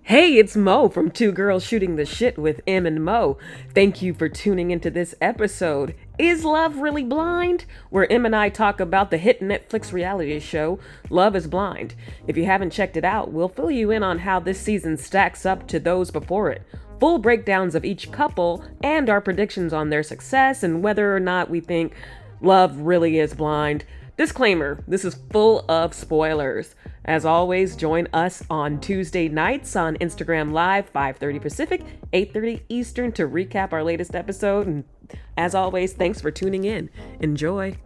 Hey, it's Mo from Two Girls Shooting the Shit with Em and Mo. Thank you for tuning into this episode. Is Love Really Blind? Where Em and I talk about the hit Netflix reality show, Love is Blind. If you haven't checked it out, we'll fill you in on how this season stacks up to those before it. Full breakdowns of each couple and our predictions on their success and whether or not we think love really is blind. Disclaimer, this is full of spoilers. As always, join us on Tuesday nights on Instagram Live, 5:30 Pacific, 8:30 Eastern to recap our latest episode. And as always, thanks for tuning in. Enjoy.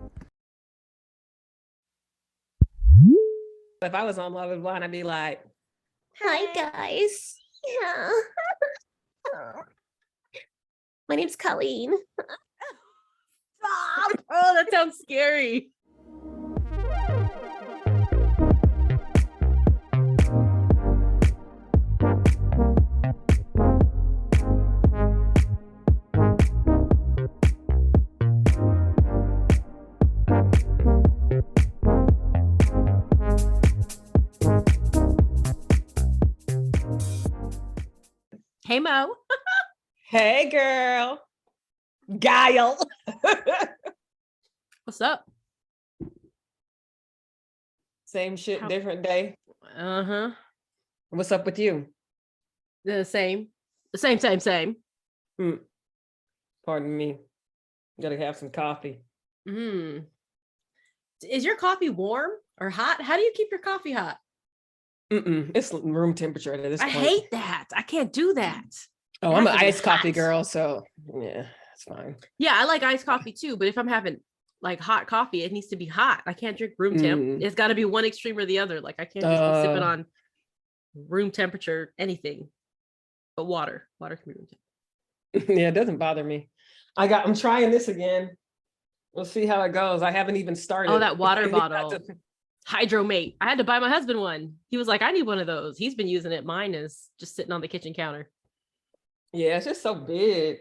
If I was on Love is Blind, I'd be like, Hi guys. Yeah. My name's Colleen. Stop! Oh, that sounds scary. Hey, Mo. hey girl. Guile. What's up? Same shit, different day. Uh-huh. What's up with you? The same. Same. Pardon me. Gotta have some coffee. Mm. Is your coffee warm or hot? How do you keep your coffee hot? It's room temperature at this point. I hate that. I can't do that. Oh, I'm an iced coffee girl, so yeah, it's fine. Yeah, I like iced coffee too, but if I'm having like hot coffee, it needs to be hot. I can't drink room temp. It's got to be one extreme or the other. Like I can't just be sipping on room temperature anything, but water. Water can be room temp. Yeah, it doesn't bother me. I'm trying this again. We'll see how it goes. I haven't even started. Oh, that water bottle. Hydromate. I had to buy my husband one. He was like, I need one of those. He's been using it. Mine is just sitting on the kitchen counter. Yeah, it's just so big.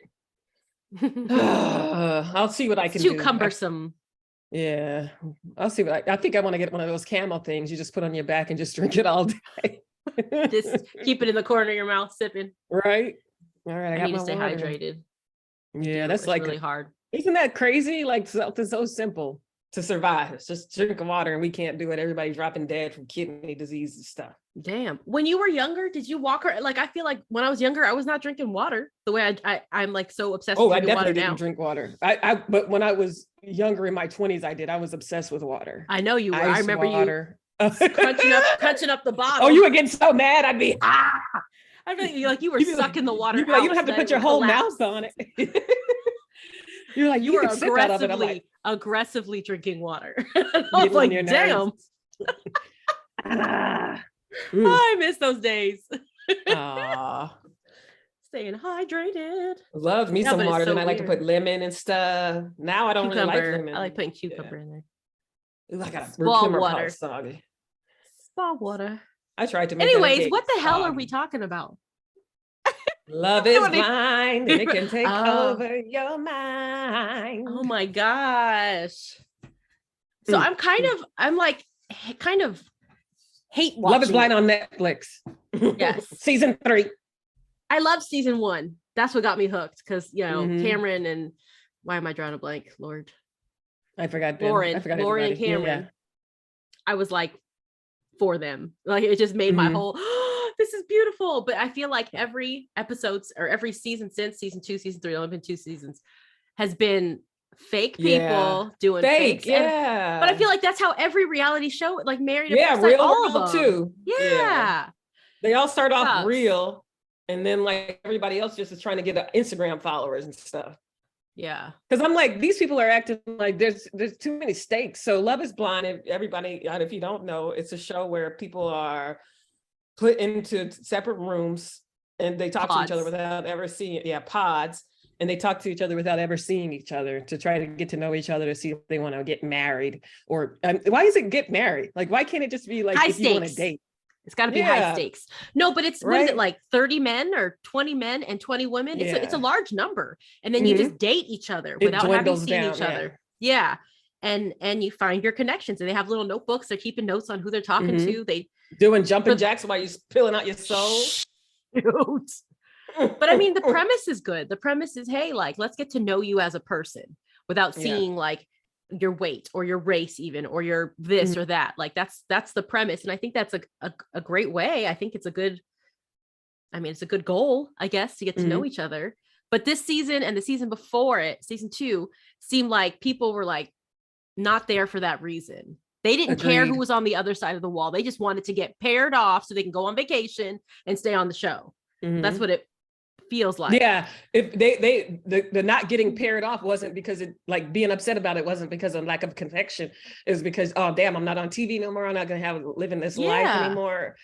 I'll see what I can do. Too cumbersome. Yeah, I'll see what I think I want to get one of those camel things you just put on your back and just drink it all day. Just keep it in the corner of your mouth, sipping. Right. All right. I need to stay water. hydrated. Yeah, that's like really hard. Isn't that crazy? Like something so simple to survive. It's just drinking water and we can't do it. Everybody's dropping dead from kidney disease and stuff. Damn. When you were younger, did you walk or like I feel like when I was younger, I was not drinking water the way I'm like so obsessed with I definitely didn't now. drink water. But when I was younger in my 20s, I did. I was obsessed with water. I know you were. I remember water. You crunching up the bottle. Oh, you were getting so mad. I'd be I feel like you were sucking the water. You don't have to put your whole mouth on it. You're like, you were aggressively drinking water. I was like, damn. I miss those days. Staying hydrated. Love me some water. Then I like to put lemon and stuff. Now I don't really like lemon. I like putting cucumber in there. Ooh, I got spa water. Soggy. Spa water. I tried to make Anyways, what the hell are we talking about? Love is blind and it can take over your mind. Oh my gosh. So I'm kind of hate watching. Love is Blind on Netflix. Yes. Season 3. I love season 1. That's what got me hooked because, Cameron and why am I drawing a blank? Lord. I forgot. Lauren and Cameron. Yeah. I was like for them. Like it just made my whole this is beautiful. But I feel like every episodes or every season since season 2, season 3, only been 2 seasons, has been fake people doing fake. Yeah. But I feel like that's how every reality show, like Married at First Sight, real all world of them too. Yeah. They all start off real, and then like everybody else just is trying to get Instagram followers and stuff. Yeah. Because I'm like, these people are acting like there's too many stakes. So Love is Blind, if you don't know, it's a show where people are put into separate rooms and they talk to each other without ever seeing pods. And they talk to each other without ever seeing each other to try to get to know each other to see if they want to get married or why is it get married? Like, why can't it just be like high if stakes. You want to date? It's got to be high stakes. No, but it's what is it like 30 men or 20 men and 20 women? It's a large number. And then you just date each other without having seen each other. Yeah. And you find your connections and they have little notebooks. They're keeping notes on who they're talking to. They doing jumping jacks while you're spilling out your soul. cute. But I mean, the premise is good. The premise is, hey, like, let's get to know you as a person without seeing like your weight or your race even, or your this or that. Like that's the premise. And I think that's a great way. I think it's a good, I mean, it's a good goal, I guess, to get to know each other. But this season and the season before it, season 2, seemed like people were like not there for that reason. They didn't care who was on the other side of the wall. They just wanted to get paired off so they can go on vacation and stay on the show. That's what it feels like. Yeah. If the not getting paired off wasn't because it, like, being upset about it wasn't because of lack of connection. It was because, oh damn, I'm not on TV no more. I'm not gonna living this life anymore.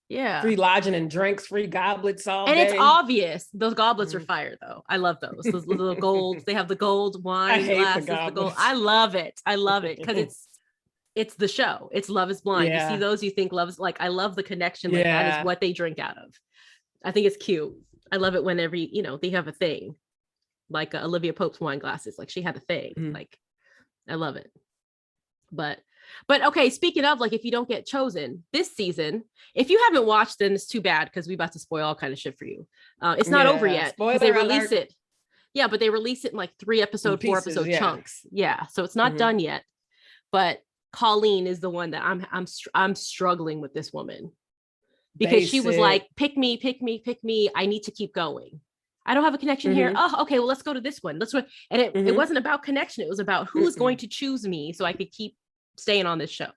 Yeah. Free lodging and drinks, free goblets all day. And it's obvious. Those goblets are fire though. I love those. Those little gold. They have the gold wine glasses. The gold. I love it. I love it because it's the show. It's Love is Blind. You see those, you think Love is, like, I love the connection. Like that is what they drink out of. I think it's cute. I love it when they have a thing. Like Olivia Pope's wine glasses. Like she had a thing. Like I love it. But okay, speaking of, like, if you don't get chosen this season, if you haven't watched, then it's too bad because we about to spoil all kind of shit for you. It's not over yet because they release it. Yeah, but they release it in like 4 episode chunks. Yeah, so it's not done yet. But Colleen is the one that I'm struggling with, this woman, because she was like, pick me. I need to keep going. I don't have a connection here. Oh, okay. Well, let's go to this one. And it wasn't about connection. It was about who is going to choose me so I could keep staying on this show.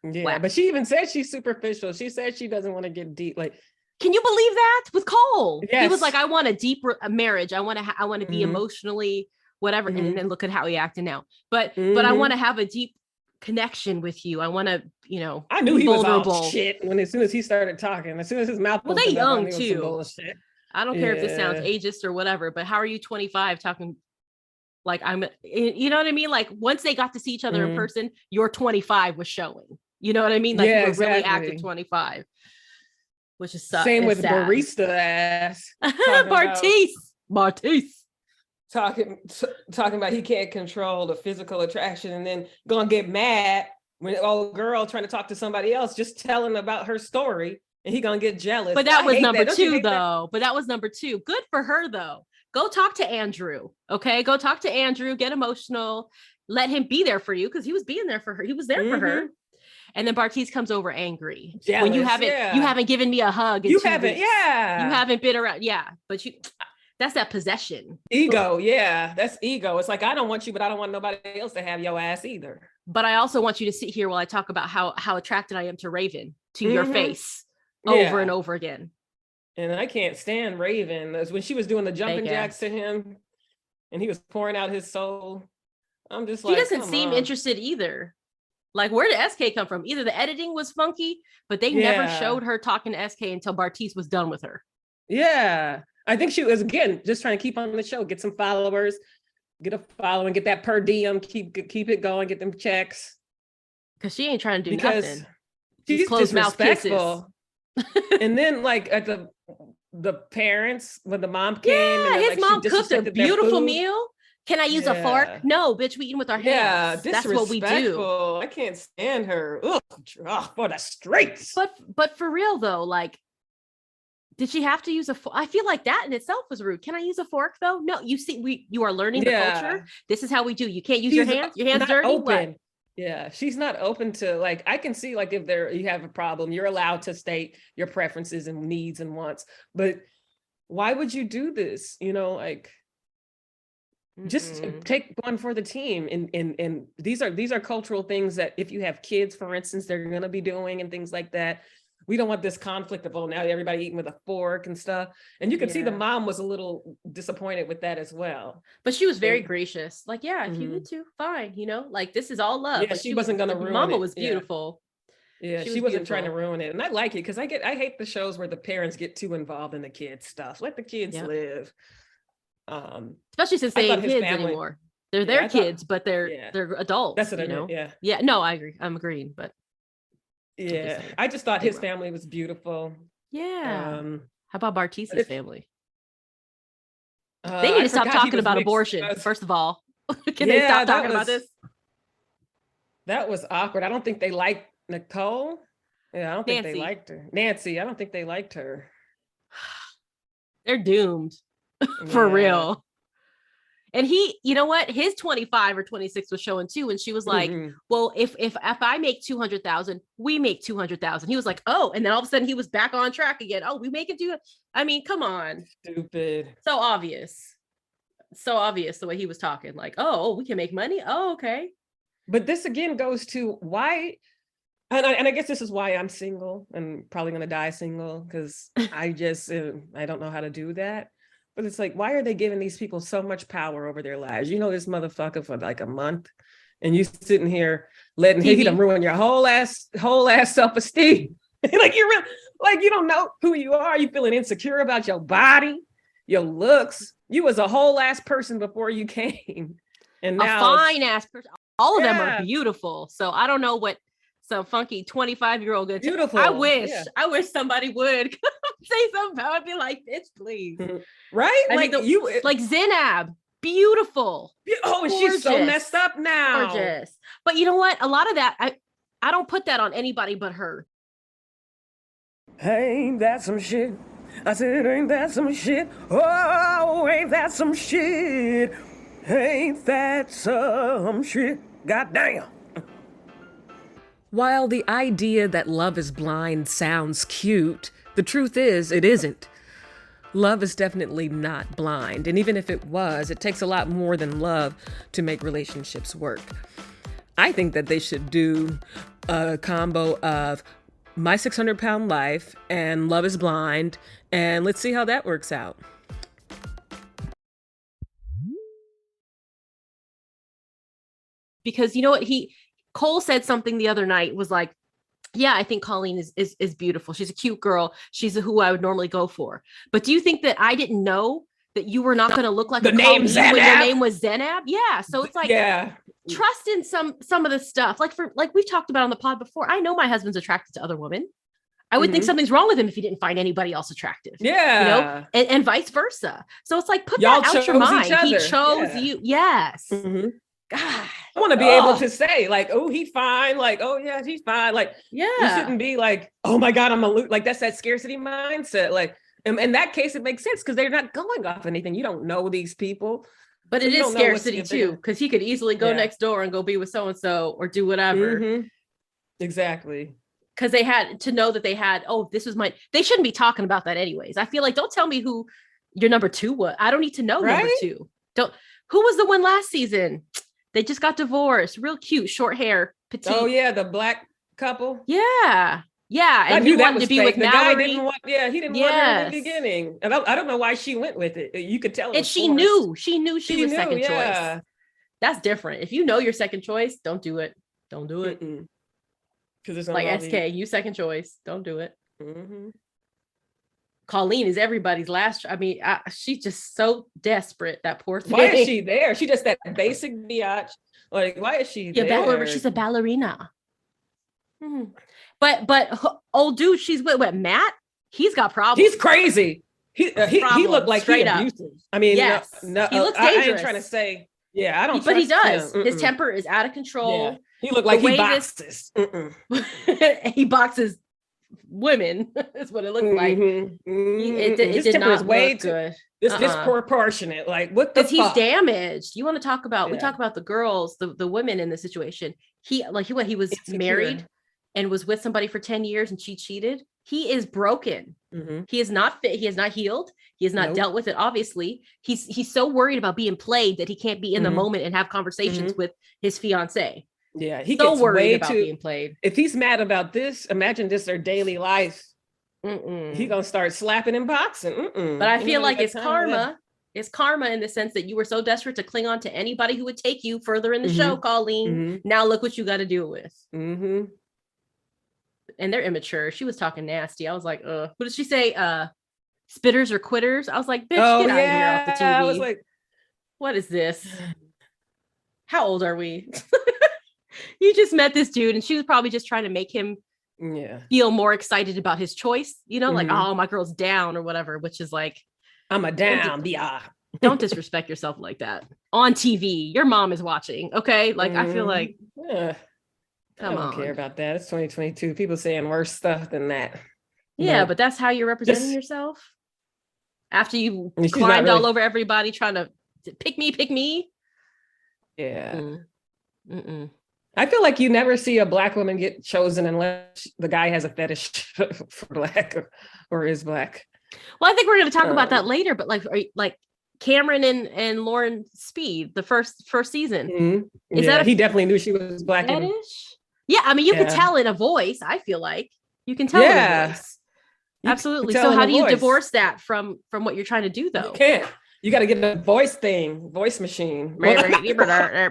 Yeah, wow. But she even said she's superficial. She said she doesn't want to get deep. Like, can you believe that with Cole? Yes. He was like, I want a deep marriage. I want to be emotionally whatever. And then look at how he acted now. But I want to have a deep connection with you. I want to, I knew he vulnerable. Was all shit as soon as he started talking. As soon as his mouth. Well, they young too. I don't care if this sounds ageist or whatever, but how are you 25 talking like you know what I mean? Like once they got to see each other in person, your 25 was showing. You know what I mean? Like you were really active 25, which is same with sad. Barista ass. Bartise. Talking about he can't control the physical attraction and then gonna get mad when old girl trying to talk to somebody else, just telling about her story. And he gonna get jealous. But that was number 2 though. But that was number 2. Good for her though. Go talk to Andrew. Okay. Go talk to Andrew. Get emotional. Let him be there for you because he was being there for her. He was there for her. And then Bartise comes over angry. Jealous, when you haven't given me a hug. You haven't. Yeah. You haven't been around. Yeah. But that's that possession. Ego. Yeah. That's ego. It's like, I don't want you, but I don't want nobody else to have your ass either. But I also want you to sit here while I talk about how attracted I am to Raven, to your face. Over and over again. And I can't stand Raven. When she was doing the jumping jacks to him and he was pouring out his soul, I'm just like, he doesn't seem interested either. Like, where did SK come from? Either the editing was funky, but they never showed her talking to SK until Bartise was done with her. Yeah. I think she was, again, just trying to keep on the show, get some followers, get a following, get that per diem, keep it going, get them checks. Because she ain't trying to do nothing. She's closed mouth kisses. And then like at the parents, when the mom came, and his mom cooked a beautiful meal. Can I use a fork? No, bitch, we eating with our hands. That's what we do. I can't stand her. Ugh, for the streets. But for real though, like, did she have to use a fork? I feel like that in itself was rude. Can I use a fork though? No, you see, you are learning the culture. This is how we do. You can't use your hands. Your hands dirty. Open. Yeah, she's not open to, like, I can see like if you have a problem, you're allowed to state your preferences and needs and wants, but why would you do this? Like, just take one for the team. And these are cultural things that if you have kids, for instance, they're going to be doing and things like that. We don't want this conflict of, now everybody eating with a fork and stuff. And you can see the mom was a little disappointed with that as well. But she was very gracious. Like, if you need to, fine. Like, this is all love. Yeah, she wasn't going to ruin it. Mama was beautiful. Yeah, she wasn't trying to ruin it. And I like it because I hate the shows where the parents get too involved in the kids' stuff. Let the kids live. Especially since they ain't kids anymore. They're their kids, but they're adults. That's what I mean. Yeah. No, I agree. I'm agreeing, but. Yeah, I just thought his family was beautiful. Yeah. How about Bartise's family? They need to stop talking about abortion, first of all. Can they stop talking about this? That was awkward. I don't think they liked Nicole. Yeah, I don't think they liked her. Nancy, I don't think they liked her. They're doomed for real. And he, you know what? His 25 or 26 was showing too. And she was like, well, if I make 200,000, we make 200,000. He was like, oh, and then all of a sudden he was back on track again. Oh, we make it do it. I mean, come on. Stupid. So obvious. So obvious the way he was talking. Like, oh, we can make money. Oh, okay. But this again goes to why, and I guess this is why I'm single and probably going to die single, because I just, I don't know how to do that. But it's like, why are they giving these people so much power over their lives? You know this motherfucker for like a month, and you sitting here letting him ruin your whole ass self-esteem. Like you're real, like you don't know who you are. You feeling insecure about your body, your looks. You was a whole ass person before you came, and now a fine ass person. All of them are beautiful. So I don't know what some funky 25-year-old gonna beautiful. I wish somebody would say something about it. I'd be like, bitch, please. Right? I like mean, you like Zainab, beautiful. Oh, and she's so messed up now. Gorgeous. But you know what? A lot of that, I don't put that on anybody but her. Ain't that some shit? I said, ain't that some shit? Oh, ain't that some shit? Ain't that some shit? Goddamn. While the idea that love is blind sounds cute, the truth is it isn't. Love is definitely not blind. And even if it was, it takes a lot more than love to make relationships work. I think that they should do a combo of My 600-Pound Life and Love is Blind, and let's see how that works out. Because you know what, Cole said something the other night, was like, yeah, I think Colleen is beautiful. She's a cute girl. She's who I would normally go for. But do you think that I didn't know that you were not going to look like the name Colleen when your name was Zainab? Yeah. So it's like, trust in some of the stuff. Like we've talked about on the pod before. I know my husband's attracted to other women. I would think something's wrong with him if he didn't find anybody else attractive. Yeah. You know, and vice versa. So it's like, put that out your mind. He chose you. Yes. Mm-hmm. God, I want to be able to say like, oh, he's fine. Like, oh yeah, he's fine. Like, yeah, you shouldn't be like, oh my God, I'm like that's that scarcity mindset. Like, in that case, it makes sense because they're not going off anything. You don't know these people, but it is scarcity too, because he could easily go next door and go be with so and so or do whatever. Mm-hmm. Exactly. Because they had to know that they had. Oh, this was my. They shouldn't be talking about that anyways. I feel like don't tell me who your number two was. I don't need to know number two. Don't. Who was the one last season? They just got divorced. Real cute, short hair, petite. Oh yeah, the black couple. Yeah, yeah. And he wanted to be fake. with the Mallory. Guy didn't want. Yeah, he didn't want her in the beginning. And I don't know why she went with it. You could tell. And she knew. She knew she was second choice. That's different. If you know your second choice, don't do it. Don't do it. Because it's like SK. You second choice. Don't do it. Mm-hmm. Colleen is everybody's last. I mean, she's just so desperate. That poor thing. Why is she there? She just that basic biatch. Like, why is she there? She's a ballerina. But old dude, she's with Matt. He's got problems. He's crazy. He looked like he abusive. I mean, yes, no, he looks dangerous. I ain't trying to say. Yeah, I don't. But he does. His temper is out of control. Yeah. He looked like he boxes. He boxes women. That's what it looked like. It did not look good. This disproportionate. Like what the fuck? Because he's damaged. You want to talk about? We talk about the girls, the women in the situation. He was married and was with somebody for 10 years and she cheated. He is broken. He is not fit. He has not healed. He has not dealt with it. Obviously, he's so worried about being played that he can't be in the moment and have conversations with his fiance. Yeah, he so gets worried about being played. If he's mad about this, imagine this their daily life. He gonna start slapping and boxing. But I feel like it's karma. It's karma in the sense that you were so desperate to cling on to anybody who would take you further in the show, Colleen. Now look what you got to deal with. And they're immature. She was talking nasty. I was like, what did she say? Spitters or quitters? I was like, bitch, get out of here off the TV. I was like, what is this? How old are we? You just met this dude and she was probably just trying to make him feel more excited about his choice, you know, like, oh, my girl's down or whatever, which is like, I'm a down. Don't disrespect yourself like that on TV. Your mom is watching. Okay. Like, I feel like, I don't care about that. It's 2022. People saying worse stuff than that. Yeah, but that's how you're representing yourself. after you And she's not climbed all really- over everybody trying to pick me. Yeah. Mm-mm. I feel like you never see a Black woman get chosen unless the guy has a fetish for Black or is Black. Well, I think we're going to talk about that later, but like Cameron and Lauren Speed, the first season. Mm-hmm. Is that he definitely knew she was Black. fetish? Yeah, I mean, you can tell in a voice. I feel like you can tell in a voice. Absolutely. So how do you divorce that from what you're trying to do, though? You can't. You got to get a voice machine. I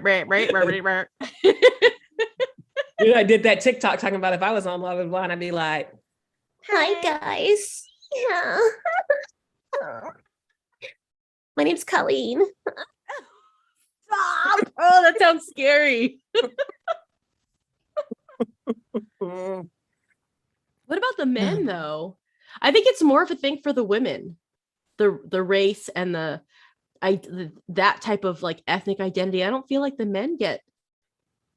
did that TikTok talking about if I was on Love is Blind, I'd be like, Hi, guys. Yeah. My name's Colleen. Stop. Oh, that sounds scary. What about the men, though? I think it's more of a thing for the women, the race and that type of like ethnic identity. I don't feel like the men get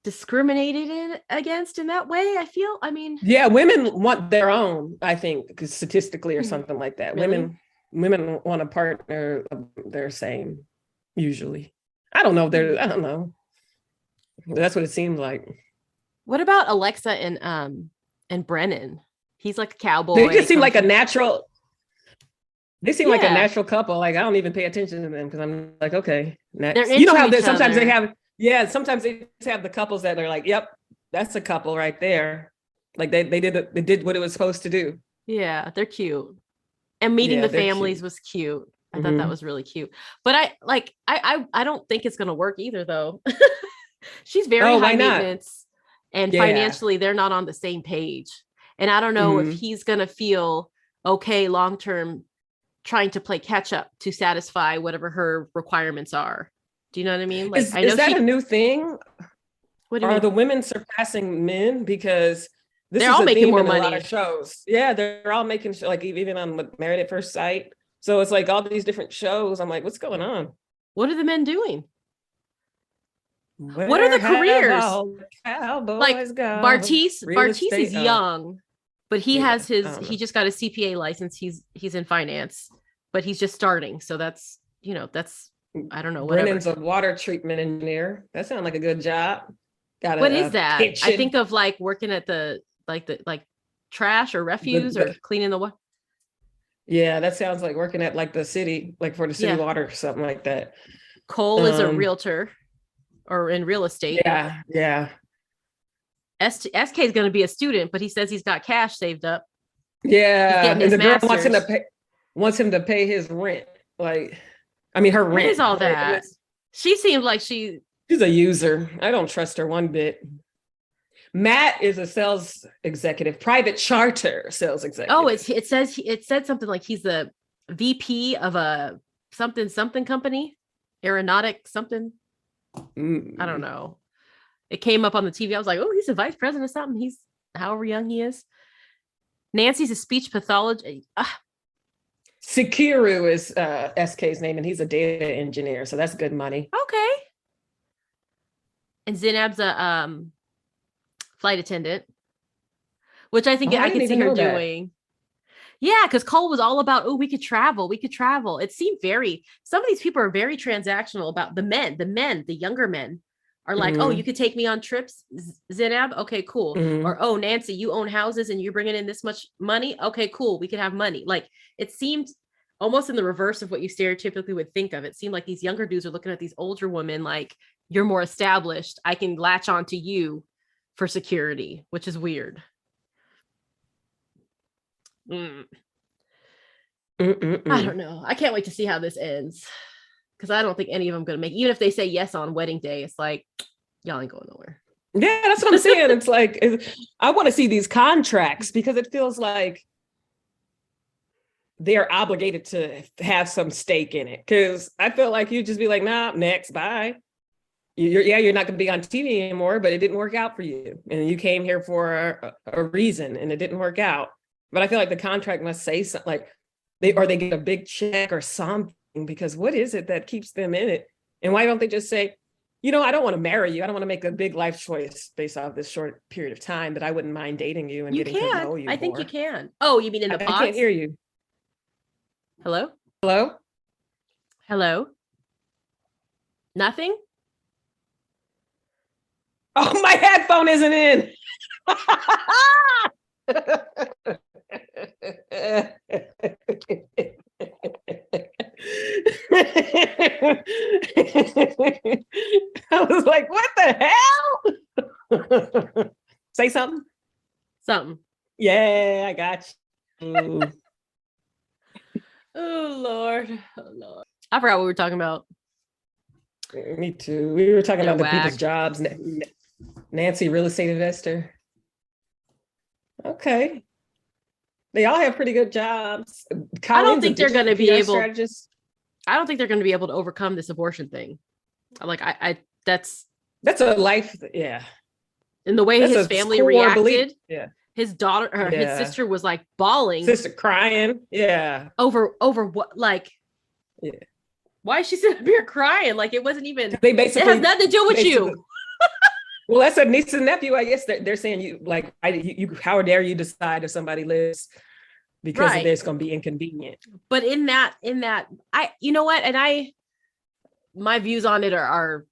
discriminated against in that way. I mean, yeah, women want their own, I think, because statistically or something like that. Really? Women want a partner of their same, usually. I don't know. I don't know. That's what it seems like. what about Alexa and Brennan? He's like a cowboy. They just seem like a natural. They seem like a Yeah. natural couple. Like I don't even pay attention to them because I'm like, okay, next. They're You know how into each sometimes they other. have, yeah, sometimes they just have the couples that are like, yep, that's a couple right there. Like they did what it was supposed to do. Yeah, they're cute. And meeting Yeah, the they're families cute. was cute. I thought that Mhm. was really cute. But I don't think it's gonna work either, though. She's very Oh, high why not? maintenance, and Yeah. financially they're not on the same page. And I don't know if Mhm. he's gonna feel okay long term trying to play catch up to satisfy whatever her requirements are. Do you know what I mean? Like I know Is that a new thing? what do you Are mean? the women surpassing men? Because this They're is all a making theme more in a lot money. of shows. Yeah, they're all making like even on Married at First Sight. So it's like all these different shows. I'm like, what's going on? What are the men doing? What are Where the have careers? all the cowboys Like gone? Bartice Real is estate, young, but he yeah, has I don't know. he just got a CPA license. He's in finance, but he's just starting. So that's I don't know, whatever. Brennan's a water treatment engineer. That sounds like a good job. Got What a is that? kitchen. I think of like working at the trash or refuse or cleaning the water. Yeah, that sounds like working at like the city, like for the city Yeah. water, something like that. Cole is a realtor or in real estate. Yeah. SK is going to be a student, but he says he's got cash saved up. Yeah. getting And the his girl master's. wants him to pay his rent. Like, I mean, her What rent. is all Like, that? She seems like she's she's a user. I don't trust her one bit. Matt is a sales executive, private charter sales executive. Oh, it said something like he's the VP of a something company, aeronautic something. I don't know. It came up on the TV. I was like, oh, he's a vice president of something. He's however young he is. Nancy's a speech pathologist. Sekiru is SK's name, and he's a data engineer, so that's good money. Okay. And Zinab's a flight attendant, which I think Oh, I I could didn't see even her know that. doing. Yeah, because Cole was all about, oh, we could travel. It seemed some of these people are very transactional about the younger men are like, oh, Mhm. you could take me on trips, Zinab. Okay, cool. Mhm. Or, oh, Nancy, you own houses and you're bringing in this much money. Okay, cool. We could have money. Like it seemed almost in the reverse of what you stereotypically would think of. It seemed like these younger dudes are looking at these older women like, you're more established. I can latch on to you for security, which is weird. I don't know. I can't wait to see how this ends because I don't think any of them going to make. Even if they say yes on wedding day, it's like y'all ain't going nowhere. Yeah, that's what I'm saying. It's like I want to see these contracts because it feels like they're obligated to have some stake in it. Because I feel like you just be like, nah, next, bye. You're not going to be on TV anymore, but it didn't work out for you, and you came here for a reason, and it didn't work out. But I feel like the contract must say something like they get a big check or something, because what is it that keeps them in it? And why don't they just say, I don't want to marry you. I don't want to make a big life choice based off this short period of time, but I wouldn't mind dating you and getting to know you. I think more. you can. Oh, you mean in the I pods? can't hear you. Hello? Hello? Hello? Nothing? Oh, my headphone isn't in. I was like, what the hell? Say something. Something. Yeah, I got you. Oh Lord. Oh Lord. I forgot what we were talking about. Me too. We were talking They're about the people's whack. jobs. Nancy, real estate investor. Okay. They all have pretty good jobs. I don't think they're going to be able. Strategist. I don't think they're going to be able to overcome this abortion thing. Like that's a life. Yeah. And the way That's his a family core reacted. belief. Yeah. His daughter or his sister was like bawling. Sister crying. Yeah. Over what? Like, yeah. Why is she sitting up here crying? Like it wasn't even. They basically. It has nothing to do with you. Well, that's a niece and nephew. I guess they're saying you like you. How dare you decide if somebody lives because there's going to be inconvenient. But in that, you know what? And my views on it are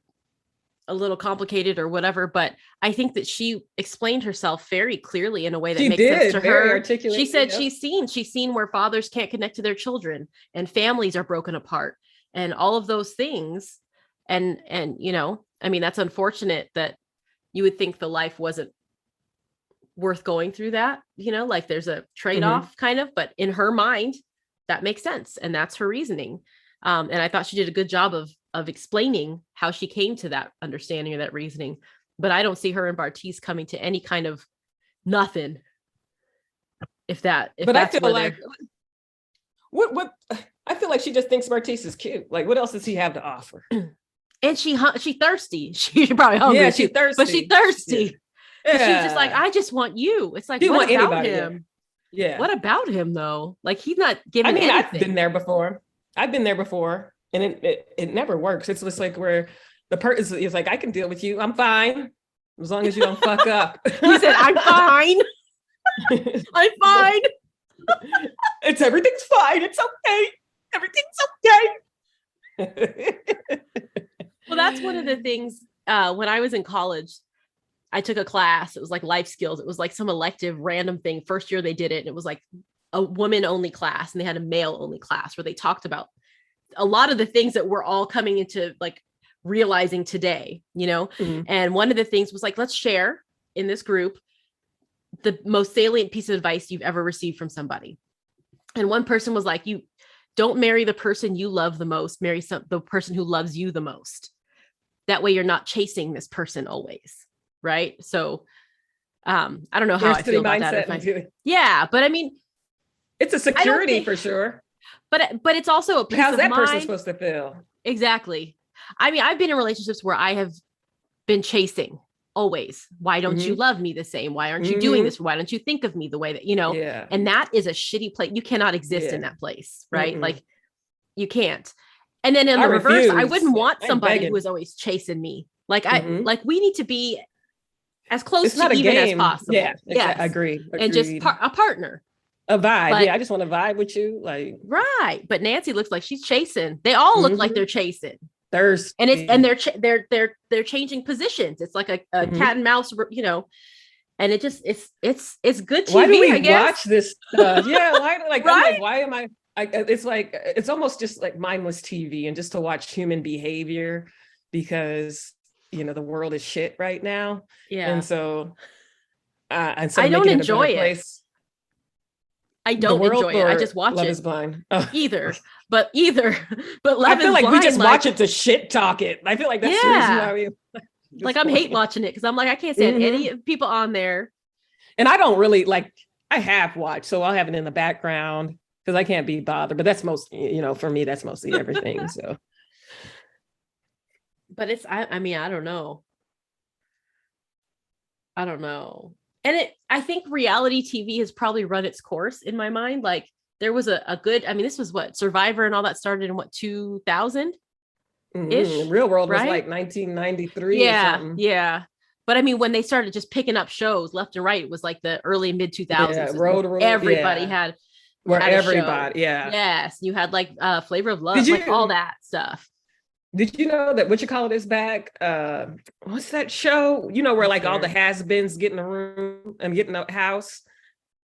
a little complicated or whatever, but I think that she explained herself very clearly in a way that makes sense to her. Articulate, she said she's seen where fathers can't connect to their children and families are broken apart and all of those things. And, you know, I mean, that's unfortunate that you would think the life wasn't worth going through that, you know, like there's a trade-off kind of, but in her mind, that makes sense. And that's her reasoning. And I thought she did a good job of explaining how she came to that understanding or that reasoning. But I don't see her and Bartise coming to any kind of nothing. But I feel like what I feel like she just thinks Bartise is cute. Like, what else does he have to offer? And she thirsty. She probably hungry. Yeah, she's thirsty. But she thirsty. Yeah. She's just like, I just want you. It's like, what about him? Yeah. What about him though? Like he's not giving. I mean, anything. I've been there before, and it never works. It's just like where the person is like, I can deal with you. I'm fine as long as you don't fuck up. He said, I'm fine. I'm fine. Everything's fine. It's okay. Everything's okay. Well, that's one of the things. When I was in college, I took a class. It was like life skills. It was like some elective random thing. First year they did it. And it was like a woman only class. And they had a male only class where they talked about a lot of the things that we're all coming into like realizing today, you know? Mm-hmm. And one of the things was like, let's share in this group the most salient piece of advice you've ever received from somebody. And one person was like, you don't marry the person you love the most, marry the person who loves you the most. That way you're not chasing this person always. Right. So I don't know how I feel about that. Yeah. But I mean, it's a security for sure. But it's also a piece how's of that mind. person supposed to feel? Exactly. I mean, I've been in relationships where I have been chasing always. Why don't you love me the same? Why aren't you doing this? Why don't you think of me the way that, you know, and that is a shitty place. You cannot exist in that place. Right. Like you can't. And then in the reverse, I wouldn't want somebody who is always chasing me. Like like we need to be as close to even as possible. Yeah. Yes. I agree. And just a partner. A vibe. But, I just want to vibe with you. Like right. But Nancy looks like she's chasing. They all look like they're chasing. Thirsty. And they're changing positions. It's like a cat and mouse, you know. And it just it's good TV. Why do we I guess. watch this stuff? Yeah, why right? I'm like, why am I it's like it's almost just like mindless TV and just to watch human behavior because you know the world is shit right now. Yeah. And so I don't enjoy it. I don't enjoy it. I just watch Love it. Is Blind. Either. But Love Is Blind. I feel like we just watch it to shit talk it. I feel like that's the reason why we like I'm hate watching it because I'm like, I can't stand any people on there. And I don't really like I have watched, so I'll have it in the background because I can't be bothered. But that's most, you know, for me, that's mostly everything. So but it's I mean, I don't know. And I think reality TV has probably run its course in my mind. Like there was a good, I mean, this was what Survivor and all that started in 2000 ish. Real World was like 1993. Yeah. Or something. Yeah. But I mean, when they started just picking up shows left and right, it was like the early mid 2000s. Yeah, Road. Everybody had, Where had a show. everybody, yeah. Yes, you had like Flavor of Love, Did you- like all that stuff. Did you know that what you call it is back? What's that show? You know, where like all the has-beens get in the room and get in the house.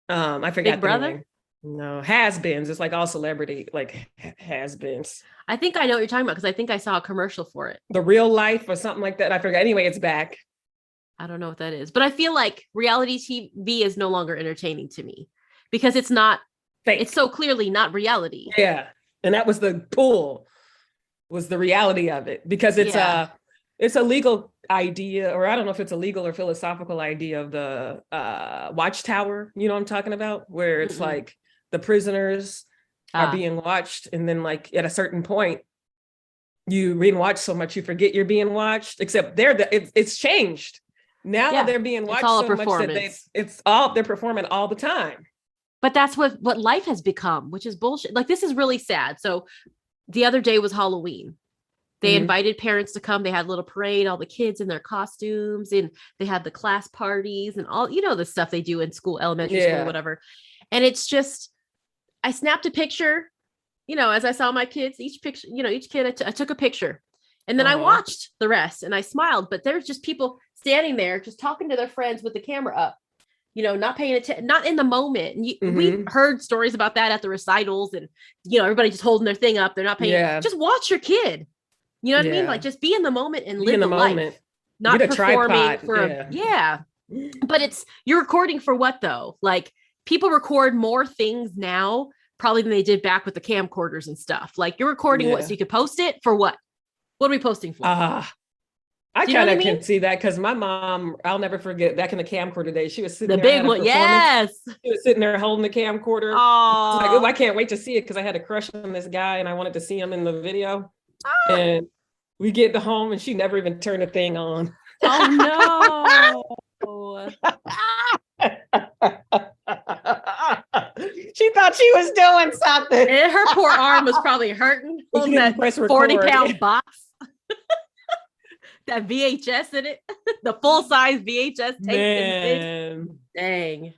I forgot Big Brother? the name. No, has-beens. It's like all celebrity, like has-beens. I think I know what you're talking about because I think I saw a commercial for it. The Real Life or something like that. I forgot. Anyway, it's back. I don't know what that is, but I feel like reality TV is no longer entertaining to me because it's not. Fake. It's so clearly not reality. Yeah, and that was the pull. Was the reality of it, because it's a legal idea, or I don't know if it's a legal or philosophical idea of the watchtower, you know what I'm talking about, where it's like the prisoners are being watched, and then like at a certain point you being watched so much you forget you're being watched, except it's changed now. They're being watched so much that they're performing all the time. But that's what life has become, which is bullshit. Like, this is really sad. So the other day was Halloween. They invited parents to come. They had a little parade, all the kids in their costumes, and they had the class parties and all, you know, the stuff they do in school, elementary school, whatever. And it's just, I snapped a picture, you know, as I saw my kids, each picture, you know, each kid, I took a picture, and then I watched the rest and I smiled, but there's just people standing there, just talking to their friends with the camera up, you know, not paying attention, not in the moment. And we heard stories about that at the recitals, and, you know, everybody just holding their thing up. They're not paying. Just watch your kid. You know what I mean? Like, just be in the moment and live the life, not performing for But you're recording for what though? Like, people record more things now probably than they did back with the camcorders and stuff. Like, you're recording what, so you could post it for what? What are we posting for? I kind of can see that, because my mom, I'll never forget, back in the camcorder days, she was sitting the there. Big one, yes. She was sitting there holding the camcorder. Oh, like, oh, I can't wait to see it, because I had a crush on this guy and I wanted to see him in the video. And we get to home and she never even turned the thing on. Oh no. She thought she was doing something. And her poor arm was probably hurting on that 40-pound box. That VHS in it, the full-size VHS tape. Man. Dang.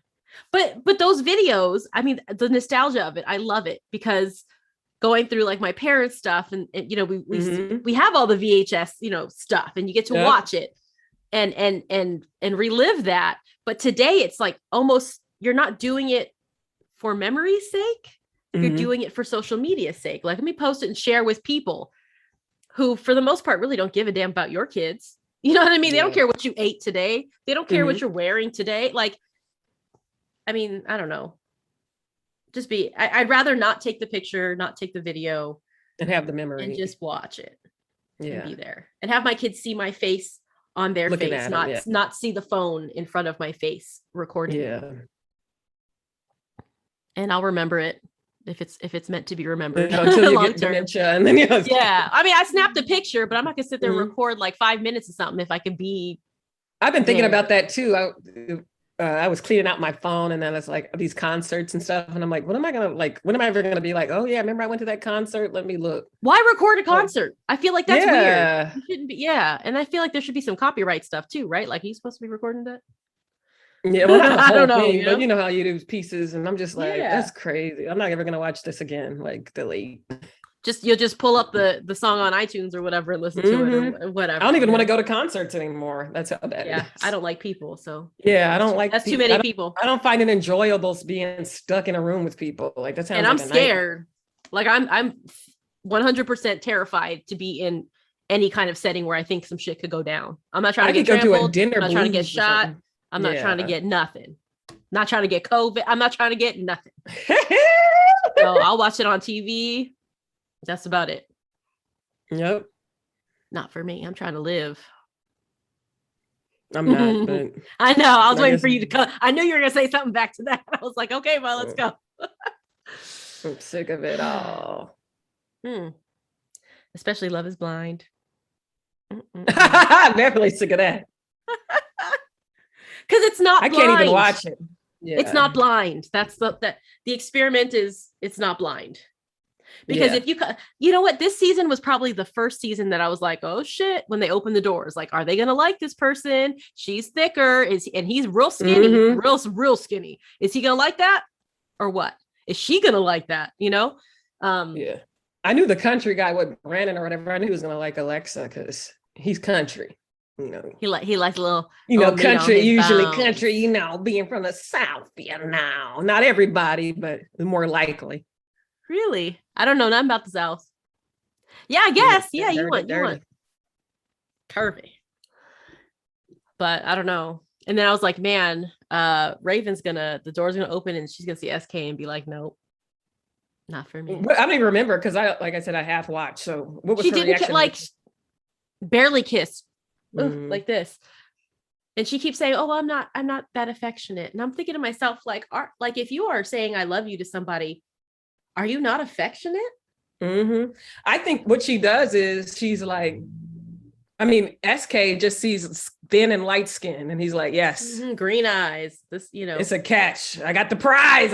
But those videos, I mean, the nostalgia of it, I love it, because going through like my parents' stuff, and you know, we have all the VHS, you know, stuff, and you get to watch it and relive that. But today it's like almost, you're not doing it for memory's sake. You're doing it for social media's sake. Like, let me post it and share with people who, for the most part, really don't give a damn about your kids. You know what I mean? They don't care what you ate today. They don't care what you're wearing today. Like, I mean, I don't know. Just I'd rather not take the picture, not take the video, and have the memory, and just watch it. And be there, and have my kids see my face on their face, not see the phone in front of my face recording. And I'll remember it if it's meant to be remembered. Until you get dementia, and then I mean, I snapped a picture, but I'm not gonna sit there and record like 5 minutes of something if I could be. I've been thinking about that too. I was cleaning out my phone, and then it's like these concerts and stuff, and I'm like, when am I ever gonna be like, oh yeah, remember I went to that concert? Let me look. Why record a concert? I feel like that's weird. You shouldn't be. And I feel like there should be some copyright stuff too, right? Like, are you supposed to be recording that? Yeah, well, I don't know, but you know how you do pieces, and I'm just like, that's crazy. I'm not ever gonna watch this again. Like, delete. You'll just pull up the song on iTunes or whatever and listen to it or whatever. I don't even want to go to concerts anymore. That's how bad it is. I don't like people, so I don't like. That's too many people. I don't find it enjoyable being stuck in a room with people. Like, that sounds. And I'm scared. Like, I'm 100% terrified to be in any kind of setting where I think some shit could go down. I'm not trying to get trampled. To a dinner. I'm not trying to get shot. I'm not trying to get nothing. Not trying to get COVID. I'm not trying to get nothing. So I'll watch it on TV. That's about it. Yep. Not for me. I'm trying to live. I'm not. But I know. I was waiting for you to come. I knew you were going to say something back to that. I was like, okay, well, let's go. I'm sick of it all. Especially Love is Blind. I'm definitely sick of that. Because it's not blind. I can't even watch it. It's not blind. That's the experiment is, it's not blind. Because if you know what, this season was probably the first season that I was like, oh shit, when they opened the doors, like, are they gonna like this person? She's thicker, and he's real skinny, real skinny. Is he gonna like that or what? is she gonna like that? You know? Yeah. I knew the country guy, what Brandon or whatever, I knew he was gonna like Alexa because he's country. You know, he likes a little, country, usually country, being from the South, not everybody, but more likely. Really? I don't know nothing about the South. Yeah, I guess. Yeah, you want curvy. But I don't know. And then I was like, man, Raven's the door's gonna open and she's gonna see SK and be like, nope, not for me. I don't even remember because like I said, I half watched. So what was she her didn't reaction? Barely kissed. Like this. And she keeps saying, oh, I'm not that affectionate. And I'm thinking to myself, like if you are saying I love you to somebody, are you not affectionate? I think what she does is she's like, SK just sees thin and light skin, and he's like, yes, green eyes. This, it's a catch. I got the prize.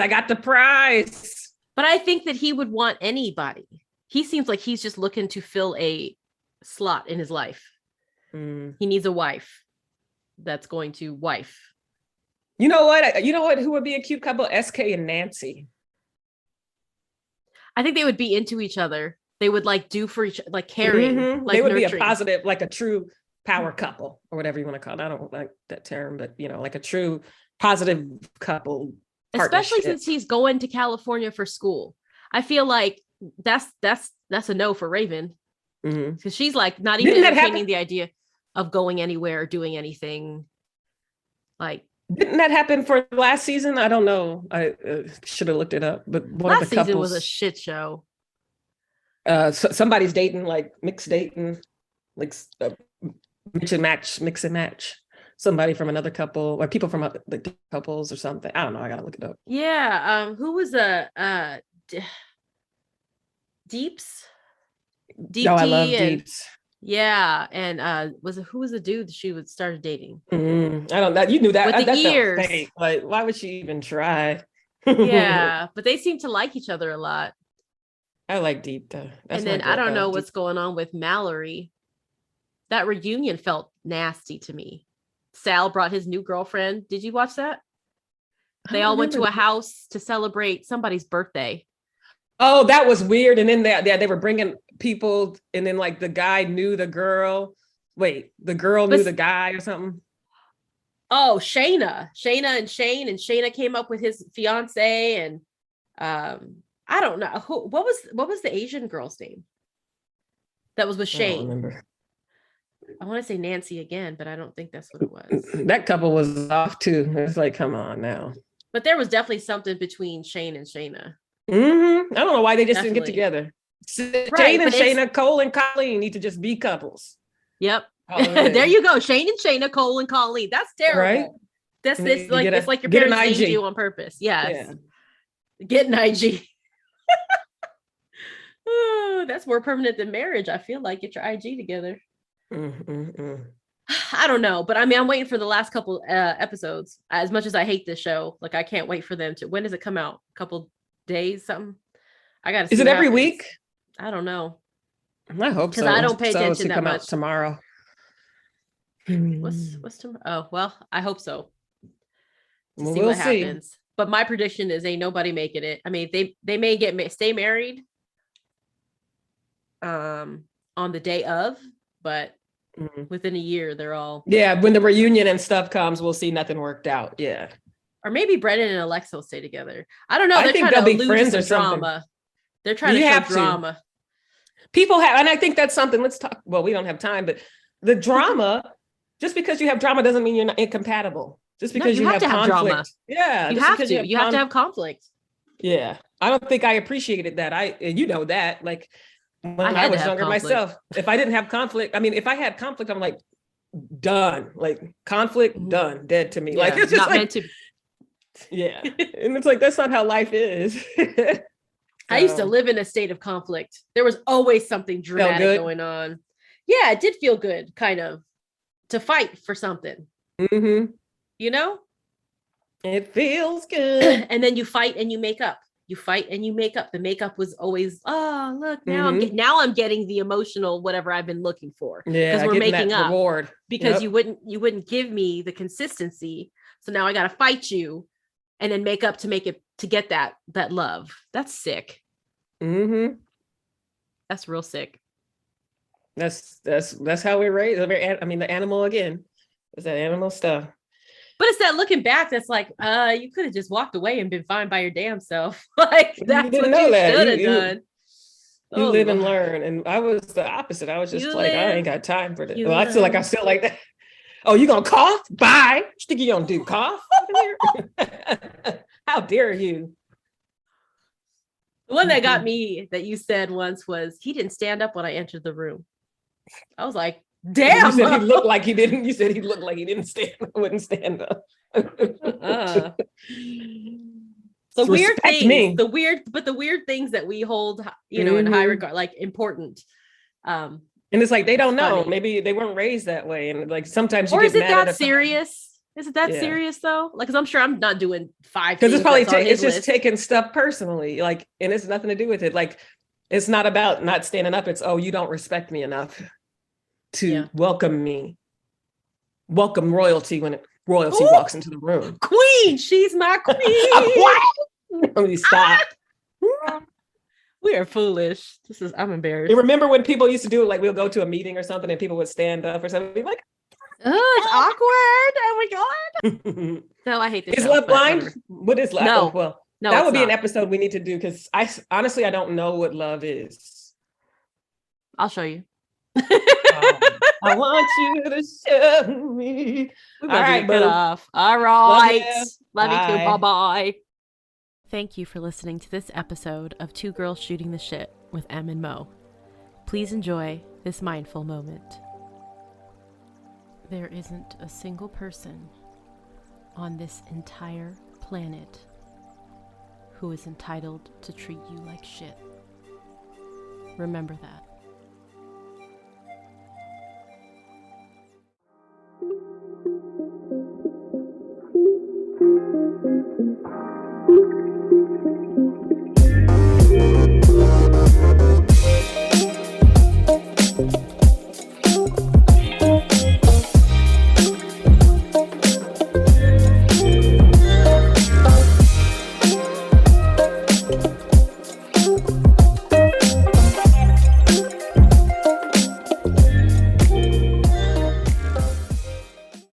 But I think that he would want anybody. He seems like he's just looking to fill a slot in his life. He needs a wife that's going to wife. You know what? Who would be a cute couple? SK and Nancy. I think they would be into each other. They would do for each, like caring. Like they would nurturing. Be a positive, like a true power couple or whatever you want to call it. I don't like that term, but like a true positive couple. Especially since he's going to California for school. I feel like that's a no for Raven. Because she's like not even entertaining the idea of going anywhere or doing anything. Like, didn't that happen for last season? I don't know. I should have looked it up. But last season was a shit show. Somebody's dating, like mixed dating, like mix and match. Somebody from another couple or people from the couples or something. I don't know. I gotta look it up. Yeah. Who was Deeps? Oh, I love Deeps. Yeah, and who was the dude she started dating? I don't know. You knew that with the ears. Fake. Like, why would she even try? Yeah, but they seem to like each other a lot. I like Deep though. And then I don't know what's going on with Mallory. That reunion felt nasty to me. Sal brought his new girlfriend. Did you watch that? They all went to a house to celebrate somebody's birthday. Oh, that was weird. And then they were bringing people, and then like the guy knew the girl. Wait, the girl knew the guy or something? Oh, Shayna and Shane, and Shayna came up with his fiance, and I don't know what was the Asian girl's name that was with Shane. I don't remember. I want to say Nancy again, but I don't think that's what it was. That couple was off too. It's like, come on now. But there was definitely something between Shane and Shayna. I don't know why they just didn't get together. Shane and Shayna, Cole and Colleen need to just be couples. Yep. There you go. Shane and Shayna, Cole and Colleen. That's terrible. Right? That's this like it's like your parents named you on purpose. Yes. Yeah. Get an IG. Oh, that's more permanent than marriage. I feel like get your IG together. I don't know, but I'm waiting for the last couple episodes. As much as I hate this show, like I can't wait for them to. When does it come out? A couple days, something. I gotta. Is it every week? I don't know. I hope so. Because I don't pay attention that much. Tomorrow. What's tomorrow? Oh well, I hope so. See what happens. But my prediction is ain't nobody making it. I mean, they may stay married on the day of, but within a year they're all when the reunion and stuff comes, we'll see nothing worked out. Yeah. Or maybe Brendan and Alexa will stay together. I don't know. I think they'll be friends or something. Drama. They're trying to have drama. People have, and I think that's something. Let's talk. Well, we don't have time, but the drama. Just because you have drama doesn't mean you're not incompatible. Just because you have conflict. Drama. Yeah, you have to. You have to have conflict. Yeah, I don't think I appreciated that. You know that. Like when I was younger myself, if I didn't have conflict, if I had conflict, I'm like done. Like conflict, done, dead to me. Yeah, like it's just not meant to. Yeah, and it's like that's not how life is. I used to live in a state of conflict. There was always something dramatic going on. Yeah, it did feel good, kind of, to fight for something. You know? It feels good. And then you fight and you make up. You fight and you make up. The makeup was always, oh, look, now I'm getting the emotional whatever I've been looking for. Yeah, because we're making up. Reward. Because you wouldn't give me the consistency. So now I got to fight you and then make up to get that love. That's sick. Mm-hmm. That's real sick. That's how we raise. I mean, the animal again. It's that animal stuff. But it's that looking back that's like, you could have just walked away and been fine by your damn self. Like that's what you should have done. You live and learn. And I was the opposite. I was just I ain't got time for this. Well, I feel like that. Oh, you gonna cough? Bye. What you think you gonna do? Cough? How dare you? The one that got me that you said once was, he didn't stand up when I entered the room. I was like, damn. You said he looked like he didn't. You said he looked like he wouldn't stand up. So weird things, the weird things that we hold, in high regard, like important. And it's like, they don't know. Maybe they weren't raised that way. And like, sometimes or is it that serious? Is it that serious though? Like, cause I'm sure I'm not doing 5 things. Because it's probably, it's just taking stuff personally. Like, and it's nothing to do with it. Like, it's not about not standing up. It's, oh, you don't respect me enough to welcome me. Welcome royalty when royalty walks into the room. Queen, she's my queen. Let me stop. We are foolish. I'm embarrassed. You remember when people used to do it? Like, we'll go to a meeting or something, and people would stand up or something. Be like, oh, it's awkward. Oh my god. No, I hate this. Is Love Blind? What is love? No. Oh, well, no, that would be an episode we need to do, because I honestly don't know what love is. I'll show you. I want you to show me. All right, get off. All right. Love you too. Bye-bye. Thank you for listening to this episode of Two Girls Shooting the Shit with Em and Mo. Please enjoy this mindful moment. There isn't a single person on this entire planet who is entitled to treat you like shit. Remember that.